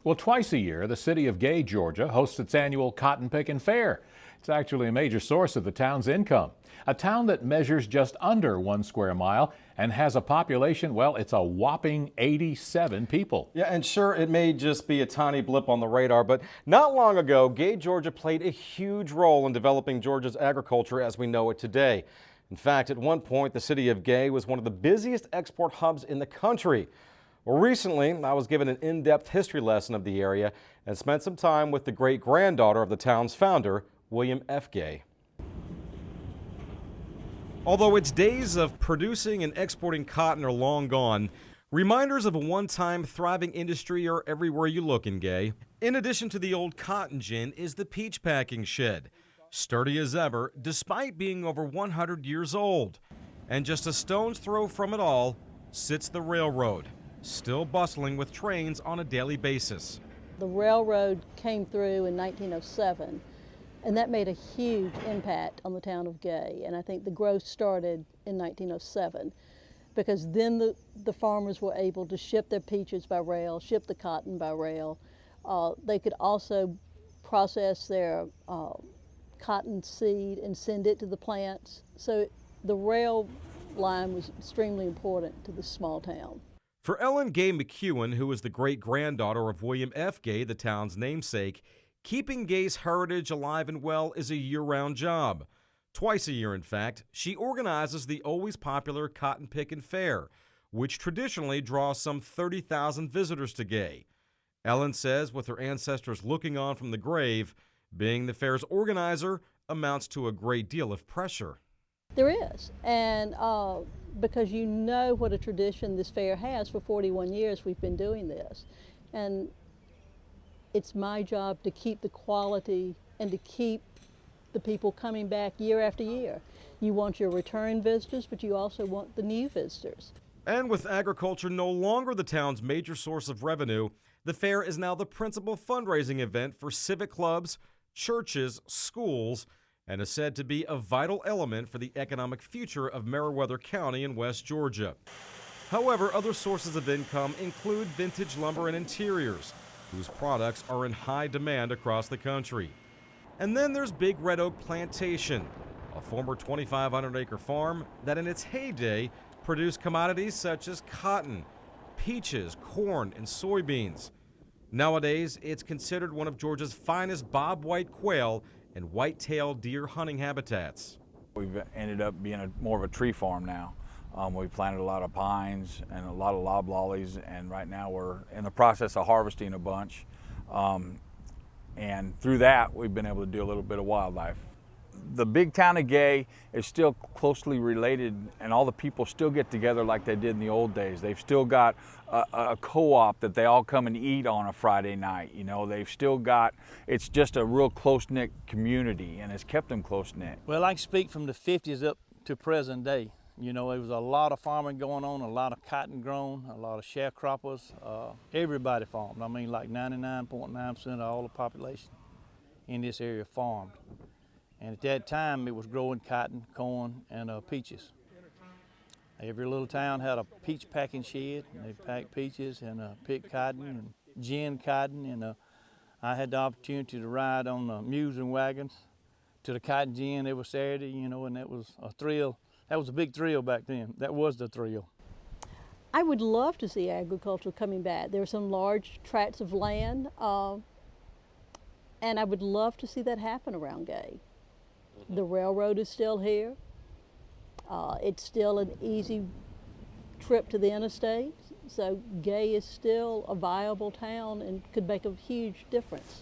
Well, twice a year, the city of Gay, Georgia, hosts its annual Cotton Pickin' Fair. It's actually a major source of the town's income. A town that measures just under 1 square mile and has a population, well, it's a whopping 87 people. Yeah, and sure, it may just be a tiny blip on the radar, but not long ago, Gay, Georgia played a huge role in developing Georgia's agriculture as we know it today. In fact, at one point, the city of Gay was one of the busiest export hubs in the country. Well, recently, I was given an in-depth history lesson of the area and spent some time with the great-granddaughter of the town's founder, William F. Gay. Although its days of producing and exporting cotton are long gone, reminders of a one-time thriving industry are everywhere you look in Gay. In addition to the old cotton gin is the peach packing shed, sturdy as ever despite being over 100 years old. And just a stone's throw from it all sits the railroad, still bustling with trains on a daily basis. The railroad came through in 1907, and that made a huge impact on the town of Gay. And I think the growth started in 1907, because then the farmers were able to ship their peaches by rail, ship the cotton by rail. They could also process their cotton seed and send it to the plants. So the rail line was extremely important to this small town. For Ellen Gay McEWEN, who is the great-granddaughter of William F. Gay, the town's namesake, keeping Gay's heritage alive and well is a year-round job. Twice a year, in fact, she organizes the always popular Cotton Pickin' Fair, which traditionally draws some 30,000 visitors to Gay. Ellen says with her ancestors looking on from the grave, being the fair's organizer amounts to a great deal of pressure. There is, and because you know what a tradition this fair has. For 41 years we've been doing this, and it's my job to keep the quality and to keep the people coming back year after year. You want your return visitors, but you also want the new visitors. And with agriculture no longer the town's major source of revenue, the fair is now the principal fundraising event for civic clubs, churches, schools, and is said to be a vital element for the economic future of Meriwether County in West Georgia. However, other sources of income include vintage lumber and interiors, whose products are in high demand across the country. And then there's Big Red Oak Plantation, a former 2,500-acre farm that in its heyday produced commodities such as cotton, peaches, corn, and soybeans. Nowadays, it's considered one of Georgia's finest bobwhite quail and white-tailed deer hunting habitats. We've ended up being more of a tree farm now. We planted a lot of pines and a lot of loblollies, and right now we're in the process of harvesting a bunch. And through that, we've been able to do a little bit of wildlife. The big town of Gay is still closely related, and all the people still get together like they did in the old days. They've still got a co-op that they all come and eat on a Friday night. You know, they've still got, it's just a real close-knit community, and it's kept them close-knit. Well, I can speak from the 50s up to present day. You know, there was a lot of farming going on, a lot of cotton grown, a lot of sharecroppers. Everybody farmed. I mean, like 99.9% of all the population in this area farmed. And at that time, it was growing cotton, corn, and peaches. Every little town had a peach packing shed, and they packed peaches and picked cotton and gin cotton. And I had the opportunity to ride on the mules and wagons to the cotton gin every Saturday, you know, and that was a thrill. That was a big thrill back then. That was the thrill. I would love to see agriculture coming back. There are some large tracts of land, and I would love to see that happen around Gay. The railroad is still here. It's still an easy trip to the interstate. So Gay is still a viable town and could make a huge difference.